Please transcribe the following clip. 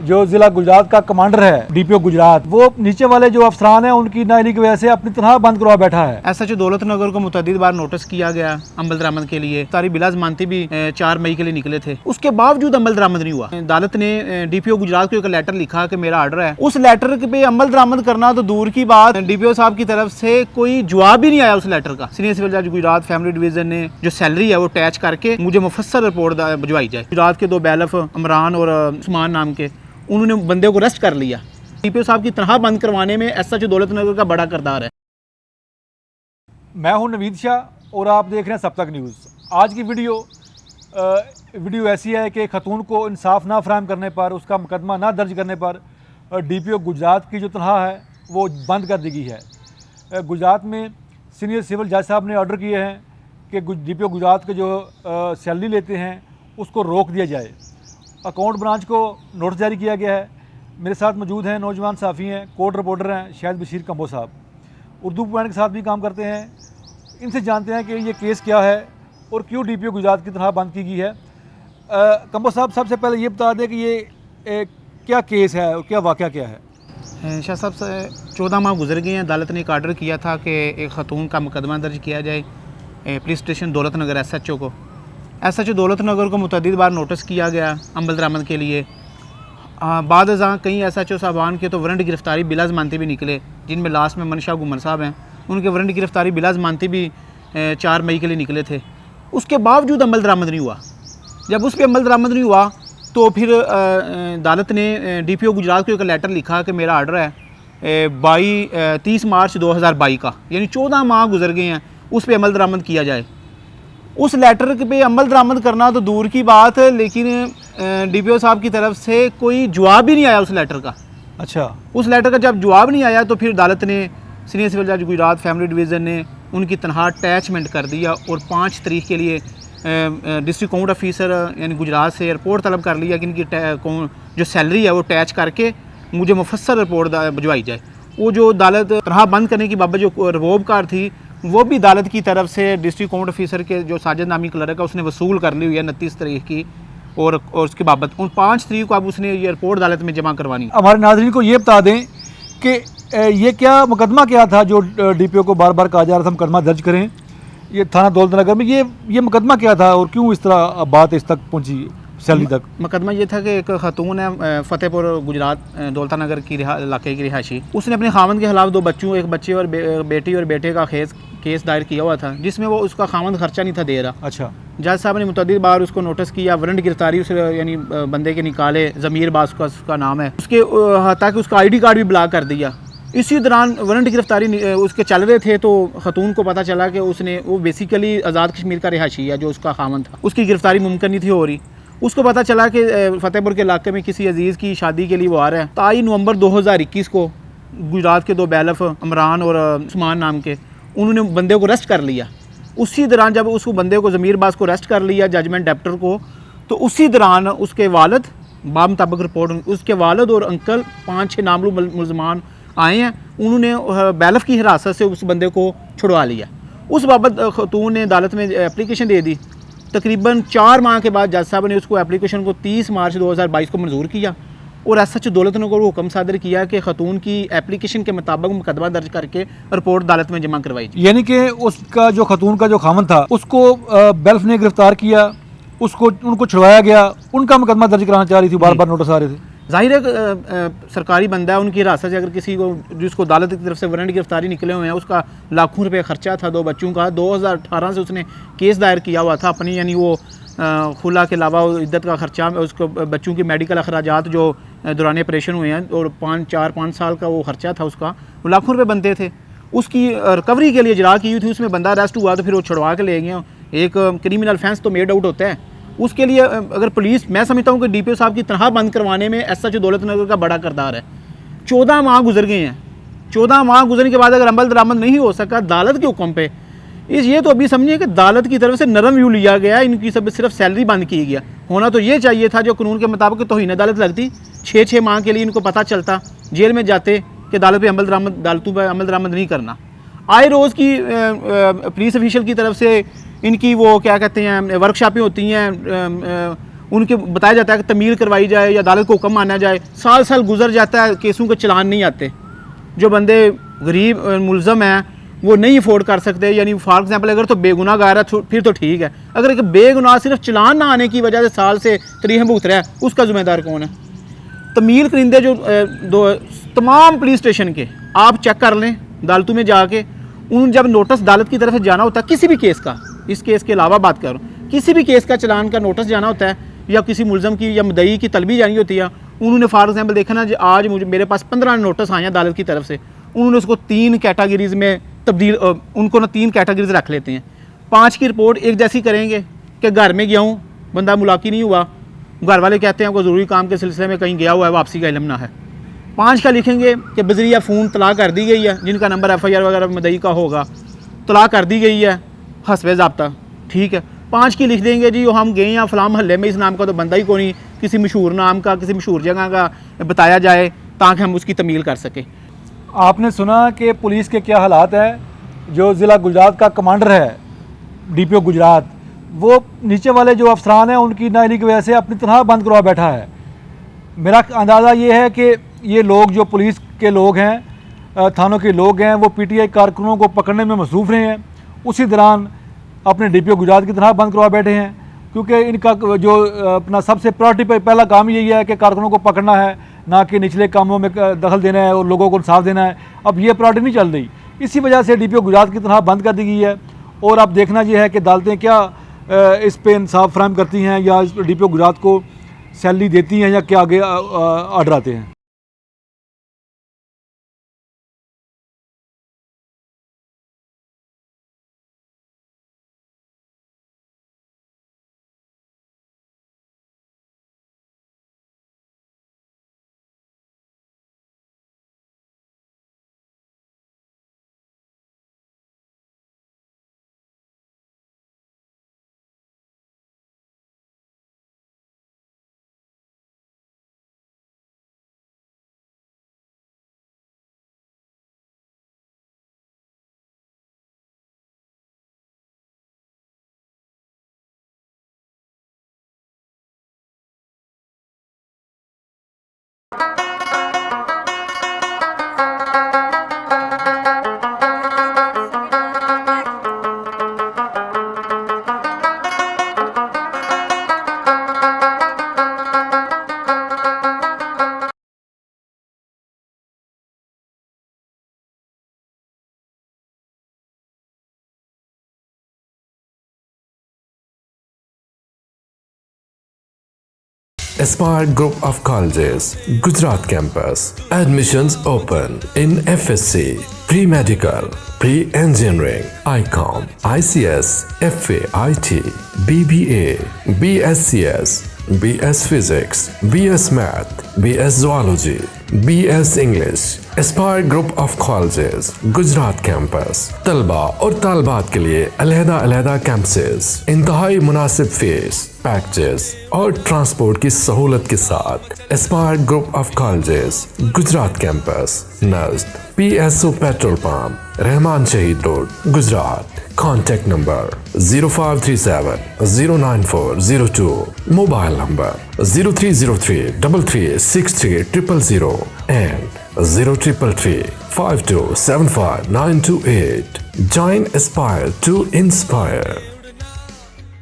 जो जिला गुजरात का कमांडर है डीपीओ गुजरात, वो नीचे वाले जो अफसरान हैं उनकी नाअहली की वजह से अपनी तनख्वाह बंद करवा बैठा है। एसएचओ दौलत नगर को मुतअद्दिद बार नोटिस किया गया अमल दरामद के लिए। सारी बिला जमानती भी 4 मई के लिए निकले थे, उसके बावजूद अमल दरामद नहीं हुआ। अदालत ने डीपीओ गुजरात को एक लेटर लिखा कि मेरा ऑर्डर है, उस लेटर पे अमल दरामद करना तो दूर की बात, डीपीओ साहब की तरफ से कोई जवाब ही नहीं आया उस लेटर का। सीनियर सिविल जज गुजरात फैमिली डिवीजन ने जो सैलरी है वो अटैच करके मुझे मुफस्सल रिपोर्ट भिजवाई जाए। गुजरात के 2 बैलफ इमरान और उस्मान नाम के, उन्होंने बंदे को अरेस्ट कर लिया। डीपीओ साहब की तनख्वाह बंद करवाने में एसएचओ दौलत नगर का बड़ा किरदार है। मैं हूं नवीद शाह और आप देख रहे हैं सब तक न्यूज़। आज की वीडियो ऐसी है कि खतून को इंसाफ ना फराहम करने पर, उसका मुकदमा ना दर्ज करने पर डीपीओ गुजरात की जो तनख्वाह है वो बंद कर दी गई है। गुजरात में सीनियर सिविल जज साहब ने ऑर्डर किए हैं कि डीपीओ गुजरात के जो सैलरी लेते हैं उसको रोक दिया जाए। अकाउंट ब्रांच को नोटिस जारी किया गया है। मेरे साथ मौजूद हैं नौजवान साफ़ी हैं, कोर्ट रिपोर्टर हैं शाहिद बशीर कंबो साहब, उर्दू पॉइंट के साथ भी काम करते हैं। इनसे जानते हैं कि ये केस क्या है और क्यों डीपीओ गुजरात की तनख्वाह बंद की गई है। कंबो साहब, सबसे पहले ये बता दें कि ये क्या केस है और क्या वाक़या क्या है। शाह साहब से 14 माह गुजर गए हैं। अदालत ने एक आर्डर किया था कि एक खतून का मुकदमा दर्ज किया जाए पुलिस स्टेशन दौलत नगर एसएचओ को। एसएचओ दौलत नगर को मुतअद्दिद बार नोटिस किया गया अमल दरामद के लिए। बाद अज़ां कई एसएचओ साहबान के तो वारंट गिरफ्तारी बिला जमानती भी निकले, जिनमें लास्ट में मनशा गुमर साहब हैं, उनके वारंट गिरफ्तारी बिला जमानती भी 4 मई के लिए निकले थे। उसके बावजूद अमल दरामद नहीं हुआ। जब उस पर अमल दरामद नहीं हुआ तो फिर अदालत ने डीपीओ गुजरात को एक लेटर लिखा कि मेरा ऑर्डर है 30 मार्च 2022 का, यानी 14 माह गुजर गए हैं, उस पर अमल दरामद किया जाए। उस लेटर पे अमल दरामद करना तो दूर की बात है, लेकिन डीपीओ साहब की तरफ से कोई जवाब ही नहीं आया उस लेटर का। अच्छा, उस लेटर का जब जवाब नहीं आया तो फिर अदालत ने सीनियर सिविल जज गुजरात फैमिली डिवीज़न ने उनकी तनख्वाह अटैचमेंट कर दिया और 5 तारीख के लिए डिस्ट्रिक्ट अकाउंट ऑफिसर यानी गुजरात से रिपोर्ट तलब कर लिया कि इनकी जो सैलरी है वो अटैच करके मुझे मुफस्सल रिपोर्ट भिजवाई जाए। वो जो अदालत तनख्वाह बंद करने की बाबत जो रवोबकार थी वो भी अदालत की तरफ से डिस्ट्रिक्ट अकाउंट ऑफिसर के जो साजिद नामी क्लर्क है उसने वसूल कर ली हुई है 29 तारीख की, और उसके बाबत उन 5 तारीख को अब उसने ये रिपोर्ट अदालत में जमा करवानी। हमारे नाज़रीन को ये बता दें कि ये क्या मुकदमा क्या था जो डीपीओ को बार बार कहा जा रहा था मुकदमा दर्ज करें, ये थाना दौलत नगर में ये मुकदमा क्या था और क्यों इस तरह बात इस तक पहुंची सैलरी तक? मुकदमा ये था कि एक खातून है फतेहपुर गुजरात दौलत नगर की इलाके की रिहायशी, उसने अपने खामन के खिलाफ 2 बच्चों, एक बच्चे और बेटी और बेटे का केस दायर किया हुआ था, जिसमें वो उसका खामन खर्चा नहीं था दे रहा। अच्छा, जज साहब ने मुतअद्दिद बार उसको नोटिस किया, वारंट गिरफ्तारी उसे यानी बंदे के निकाले, ज़मीर बास उसका नाम है, उसके ताकि उसका ID कार्ड भी ब्लॉक कर दिया। इसी दौरान वारंट गिरफ्तारी उसके चल रहे थे तो खतून को पता चला कि वो बेसिकली आज़ाद कश्मीर का रिहायशी है जो उसका खामन था, उसकी गिरफ्तारी मुमकिन नहीं थी हो रही। उसको पता चला कि फतेहपुर के इलाके में किसी अजीज़ की शादी के लिए वो आ रहा है। 23 नवंबर 2021 को गुजरात के 2 बैलफ इमरान और उस्मान नाम के, उन्होंने बंदे को अरेस्ट कर लिया। उसी दौरान जब उसको बंदे को ज़मीर बास को अरेस्ट कर लिया जजमेंट डेप्टर को, तो उसी दौरान उसके वालिद मुताबिक रिपोर्ट उसके वालिद और अंकल 5-6 नामलूम मुलजमान आए हैं, उन्होंने बैलफ की हिरासत से उस बंदे को छुड़वा लिया। उस बाबत खतून ने अदालत में एप्लीकेशन दे दी। तकरीबन 4 माह के बाद जज साहब ने उसको एप्लीकेशन को 30 मार्च 2022 को मंजूर किया और एसएचओ दौलत नगर को हुक्म सादर किया कि खतून की एप्लीकेशन के मुताबिक मुकदमा दर्ज करके रिपोर्ट अदालत में जमा करवाई। यानी कि उसका जो खतून का जो खामन था उसको बैल्फ ने गिरफ्तार किया, उनको छुड़वाया गया, उनका मुकदमा दर्ज कराना चाह रही थी, बार बार नोटिस आ रहे थे। जाहिर है सरकारी बंदा है, उनकी हिरासत से अगर किसी को जिसको अदालत की तरफ से वारंट गिरफ्तारी निकले हुए हैं, उसका लाखों रुपये खर्चा था 2 बच्चों का, 2018 से उसने केस दायर किया हुआ था अपनी, यानी वो खुला के अलावा इद्दत का खर्चा, उसको बच्चों की मेडिकल अखराजात जो दौरान ऑपरेशन हुए हैं और 5 साल का वो खर्चा था उसका, वो लाखों रुपये बनते थे। उसकी रिकवरी के लिए इजरा की हुई थी, उसमें बंदा अरेस्ट हुआ तो फिर वो छुड़वा के ले गए। एक क्रिमिनल ऑफेंस तो मेड आउट होता है, उसके लिए अगर पुलिस, मैं समझता हूँ कि डीपीओ साहब की तनख्वाह बंद करवाने में एसएचओ दौलत नगर का बड़ा किरदार है। 14 माह गुजर गए हैं, 14 माह गुजरने के बाद अगर अमल दरामद नहीं हो सका अदालत के हुक्म पे, ये तो अभी समझिए कि अदालत की तरफ से नरम व्यू लिया गया, इनकी सब सिर्फ सैलरी बंद की गया। होना तो ये चाहिए था जो कानून के मुताबिक तौहीन अदालत लगती, 6-6 माह के लिए इनको पता चलता, जेल में जाते कि अदालतों पर अमल दरामद नहीं करना। आए रोज़ की पुलिस ऑफिशियल की तरफ से इनकी वो क्या कहते हैं वर्कशॉपें होती हैं, उनके बताया जाता है कि तमील करवाई जाए या अदालत को हुक्म माना जाए, साल साल गुजर जाता है, केसों के चलान नहीं आते। जो बंदे गरीब मुलज़म हैं वो नहीं अफोर्ड कर सकते, यानी फॉर एग्जांपल अगर तो बेगुनाहगार है फिर तो ठीक है, अगर एक बेगुनाह सिर्फ चलान ना आने की वजह से साल से तरीक़ भुगत रहा है, उसका ज़िम्मेदार कौन है? तमील करिंदे जो तमाम पुलिस स्टेशन के आप चेक कर लें, अदालतों में जाके उन जब नोटिस अदालत की तरफ से जाना होता है किसी भी केस का, इस केस के अलावा बात करूँ, किसी भी केस का चलान का नोटिस जाना होता है या किसी मुलज़म की या मुद्दई की तलबी जानी होती है, उन्होंने फॉर एग्जांपल देखा ना, आज मेरे पास 15 नोटिस आए हैं अदालत की तरफ से, उन्होंने उसको 3 कैटेगरीज में तब्दील, उनको ना 3 कैटेगरीज रख लेते हैं। 5 की रिपोर्ट एक जैसी करेंगे कि घर में गया हूँ, बंदा मुलाकी नहीं हुआ, घर वाले कहते हैं कोई ज़रूरी काम के सिलसिले में कहीं गया हुआ है, वापसी का इल्म ना है। 5 का लिखेंगे कि बजरिया फ़ोन तलाक कर दी गई है, जिनका नंबर FIR वगैरह मुद्दई का होगा, तलाक कर दी गई है हस्बे ज़ाब्ता, ठीक है। 5 की लिख देंगे जी हम गए हैं फ़लाँ महल्ले में, इस नाम का तो बंदा ही कोई नहीं, किसी मशहूर नाम का किसी मशहूर जगह का बताया जाए ताकि हम उसकी तमील कर सकें। आपने सुना कि पुलिस के क्या हालात है। जो ज़िला गुजरात का कमांडर है DPO गुजरात, वो नीचे वाले जो अफसरान हैं उनकी नाअहली की वजह से अपनी तनख्वाह बंद करवा बैठा है। मेरा अंदाज़ा ये है कि ये लोग जो पुलिस के लोग हैं, थानों के लोग हैं, वो PTI कारकुनों को पकड़ने में मसरूफ़ रहे हैं, उसी दौरान अपने DPO गुजरात की तनख्वाह बंद करवा बैठे हैं, क्योंकि इनका जो अपना सबसे प्रायोरिटी पर पहला काम यही है कि कारकुनों को पकड़ना है, ना कि निचले कामों में दखल देना है और लोगों को इंसाफ देना है। अब ये प्रायोरिटी नहीं चल रही, इसी वजह से DPO गुजरात की तनख्वाह बंद कर दी गई है। और अब देखना ये है कि अदालतें क्या इस पे इंसाफ फराहम करती हैं या इस DPO गुजरात को सैलरी देती हैं या क्या आगे ऑर्डर आते हैं। Aspire Group of Colleges, Gujarat Campus. Admissions open in FSC, Pre-Medical, Pre-Engineering, ICOM, ICS, FA, IT, BBA, BSCS, BS Physics, BS Math, BS Zoology, BS English. Aspire group of colleges Gujrat campus. तलबा और तालबात के लिए अलहदा campuses, इंतहाई मुनासिब fees, packages और transport की सहूलत के साथ Aspire group of colleges Gujrat campus नज़द PSO petrol pump, Rehman Shaheed road, Gujrat. Contact number 0537 09402, mobile number 0303 3363 000 and 0333 5275 928. Join Aspire to Inspire.